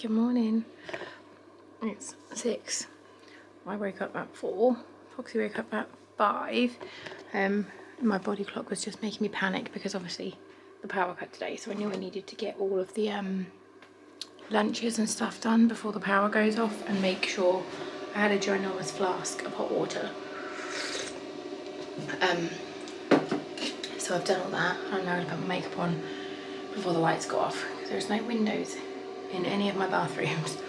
Good morning. It's 6. I woke up at 4. Foxy woke up at 5. My body clock was just making me panic because obviously the power cut today, so I knew I needed to get all of the lunches and stuff done before the power goes off and make sure I had a ginormous flask of hot water. So I've done all that. I'm now going to put my makeup on before the lights go off because there's no windows in any of my bathrooms to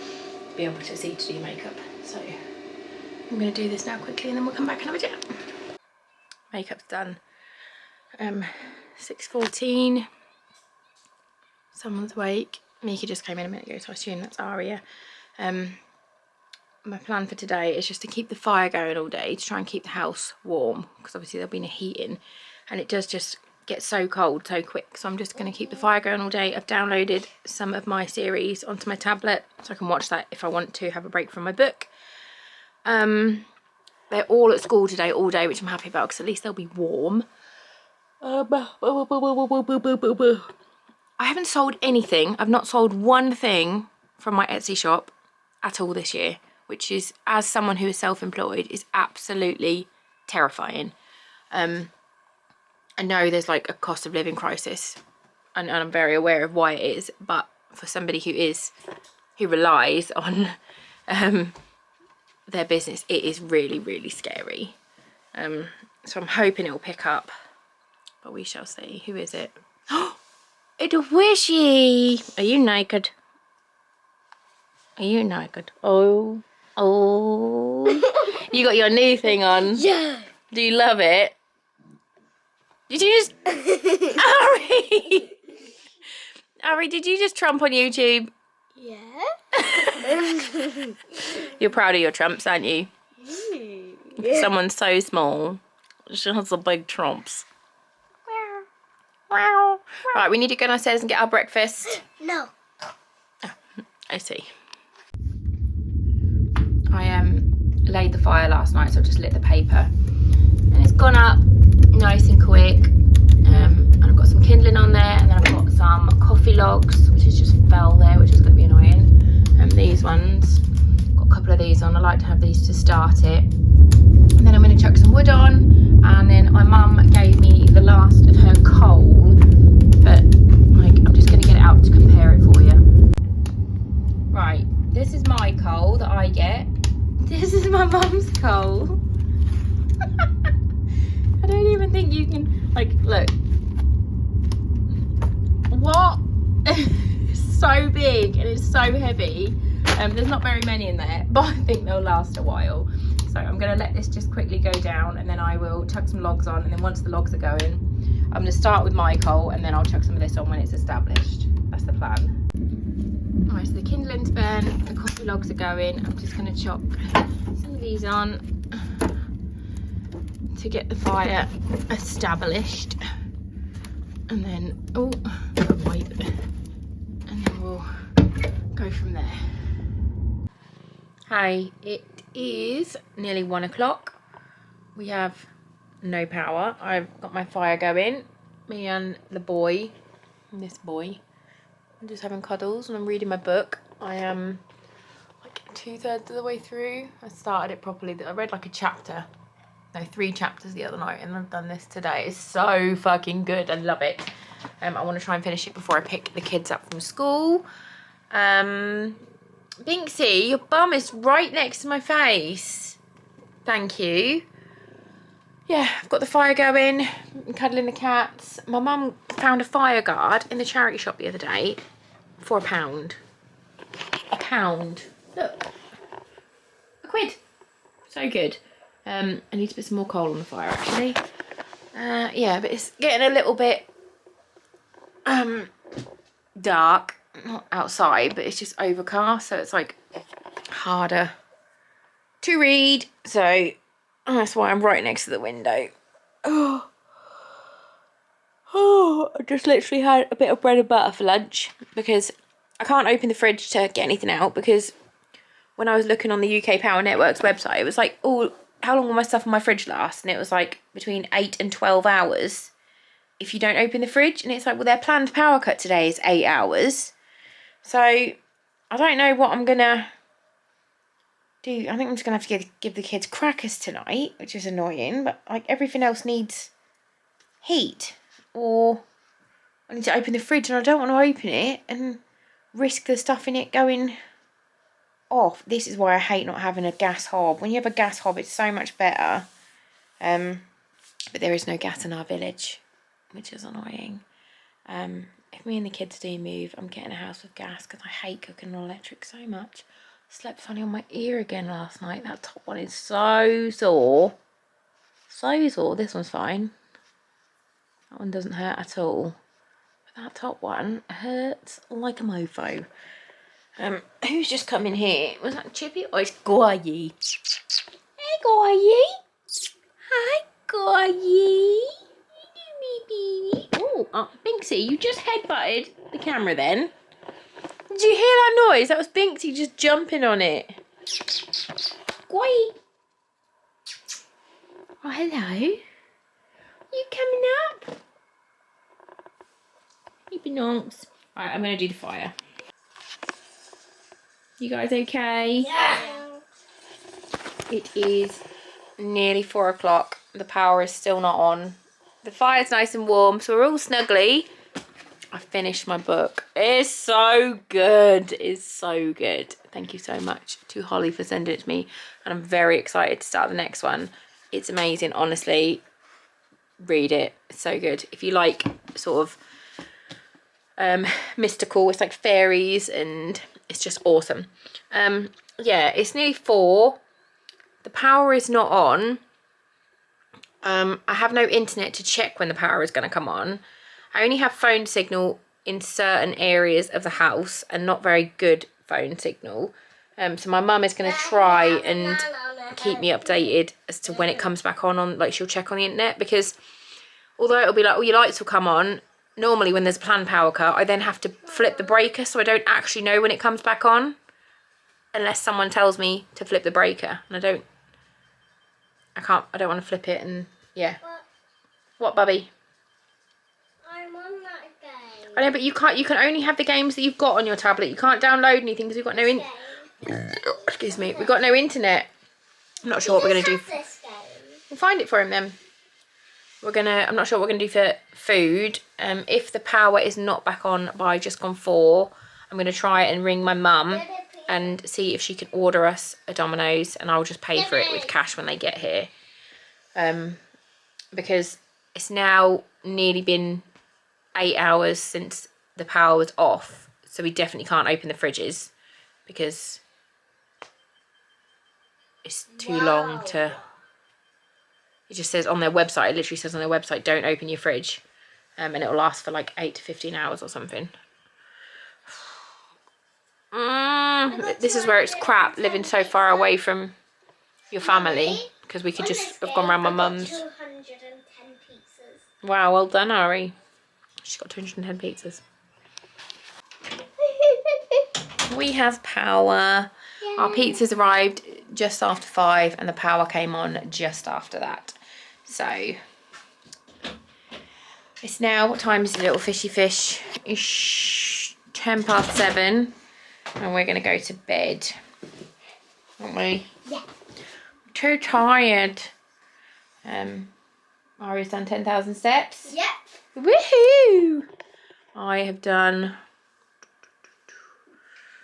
be able to see to do makeup. So I'm going to do this now quickly and then we'll come back and have a chat. Makeup's done. 6:14. Someone's awake. Mika just came in a minute ago, so I assume that's Aria. My plan for today is just to keep the fire going all day to try and keep the house warm because obviously there'll be no heating and it does just get so cold so quick. So I'm just going to keep the fire going all day. I've downloaded some of my series onto my tablet so I can watch that if I want to have a break from my book. They're all at school today all day, which I'm happy about because at least they'll be warm. I haven't sold anything. I've not sold one thing from my Etsy shop at all this year, which is, as someone who is self-employed, is absolutely terrifying. I know there's like a cost of living crisis and I'm very aware of why it is, but for somebody who relies on their business, it is really, really scary. So I'm hoping it will pick up, but we shall see. Who is it? It's Wishy! Are you naked? Are you naked? Oh. You got your new thing on? Yeah. Do you love it? Did you just... Ari! Ari, did you just trump on YouTube? Yeah. You're proud of your trumps, aren't you? Yeah. Someone's so small. She has the big trumps. Wow. Right, we need to go downstairs and get our breakfast. No. Oh, I see. I laid the fire last night, so I just lit the paper. And it's gone up nice and quick. And I've got some kindling on there, and then I've got some coffee logs, which is just fell there, which is going to be annoying. These ones, got a couple of these on. I like to have these to start it. And then I'm going to chuck some wood on, and then my mum gave me the last of her coal, but like I'm just going to get it out to compare it for you. Right, this is my coal that I get. This is my mum's coal. I don't even think you can, like, look. What? It's so big and it's so heavy. There's not very many in there, but I think they'll last a while. So I'm going to let this just quickly go down, and then I will chuck some logs on, and then once the logs are going, I'm going to start with my coal, and then I'll chuck some of this on when it's established. That's the plan. Alright, so the kindling's burnt, the coffee logs are going. I'm just going to chop some of these on to get the fire established. And then, oh, wait. And then we'll go from there. Hi, it is nearly 1 o'clock. We have no power. I've got my fire going. Me and the boy, and this boy, I'm just having cuddles and I'm reading my book. I am like 2/3 of the way through. I started it properly. I read like a chapter. No, 3 chapters the other night, and I've done this today. It's so fucking good. I love it. I want to try and finish it before I pick the kids up from school. Binksy, your bum is right next to my face. Thank you. Yeah, I've got the fire going. I'm cuddling the cats. My mum found a fire guard in the charity shop the other day for £1. £1. Look. £1. So good. I need to put some more coal on the fire actually. Yeah, but it's getting a little bit dark. Not outside, but it's just overcast, so it's like harder to read. So that's why I'm right next to the window. Oh, I just literally had a bit of bread and butter for lunch because I can't open the fridge to get anything out because when I was looking on the UK Power Network's website, it was like, oh, how long will my stuff in my fridge last? And it was like between 8 and 12 hours if you don't open the fridge. And it's like, well, their planned power cut today is 8 hours. So I don't know what I'm gonna do. I think I'm just gonna have to give the kids crackers tonight, which is annoying, but like everything else needs heat, or I need to open the fridge and I don't want to open it and risk the stuff in it going off. This is why I hate not having a gas hob. When you have a gas hob, it's so much better. But there is no gas in our village, which is annoying. If me and the kids do move, I'm getting a house with gas because I hate cooking on electric so much. I slept funny on my ear again last night. That top one is so sore. So sore. This one's fine. That one doesn't hurt at all. But that top one hurts like a mofo. Who's just come in here? Was that Chippy or is Goyi? Hey Goyi. Hi Goyi. Oh, Binksy, you just headbutted the camera then. Did you hear that noise? That was Binksy just jumping on it. Goyi. Oh, hello. You coming up? Hey, Benonks. Right, I'm going to do the fire. You guys okay? Yeah. It is nearly 4 o'clock. The power is still not on. The fire's nice and warm, so we're all snuggly. I finished my book. It's so good. It's so good. Thank you so much to Holly for sending it to me. And I'm very excited to start the next one. It's amazing, honestly. Read it. It's so good. If you like sort of mystical, it's like fairies and it's just awesome. Yeah, it's nearly 4. The power is not on. I have no internet to check when the power is going to come on. I only have phone signal in certain areas of the house and not very good phone signal. So my mum is going to try and keep me updated as to when it comes back on, like she'll check on the internet, because although it'll be like, oh, your lights will come on, normally when there's a planned power cut, I then have to flip the breaker, so I don't actually know when it comes back on unless someone tells me to flip the breaker, and I don't want to flip it. And yeah. What, Bubby? I'm on that game. I know, but you can only have the games that you've got on your tablet. You can't download anything because we've got no excuse me, we've got no internet. I'm not sure what we're gonna do. We'll find it for him then. I'm not sure what we're gonna do for food. If the power is not back on by just gone 4, I'm gonna try and ring my mum and see if she can order us a Domino's, and I'll just pay for it with cash when they get here. Because it's now nearly been 8 hours since the power was off, so we definitely can't open the fridges because it's too long to... It just says on their website, it literally says on their website, don't open your fridge, and it'll last for like 8 to 15 hours or something. This is where it's crap living so far away from your family, because we could just have gone round my mum's. 210 pizzas. Wow, well done, Ari. She's got 210 pizzas. We have power. Our pizzas arrived just after 5 and the power came on just after that. So it's now, what time is it, little fishy fish? It's 7:10 and we're gonna go to bed, aren't we? Yeah. I'm too tired. Ari's done 10,000 steps. Yep. Woohoo! I have done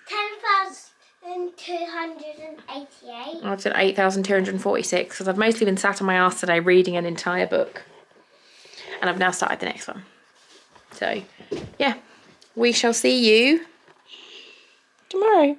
10,288. I've done 8,246 because I've mostly been sat on my ass today reading an entire book. And I've now started the next one. So, yeah. We shall see you tomorrow.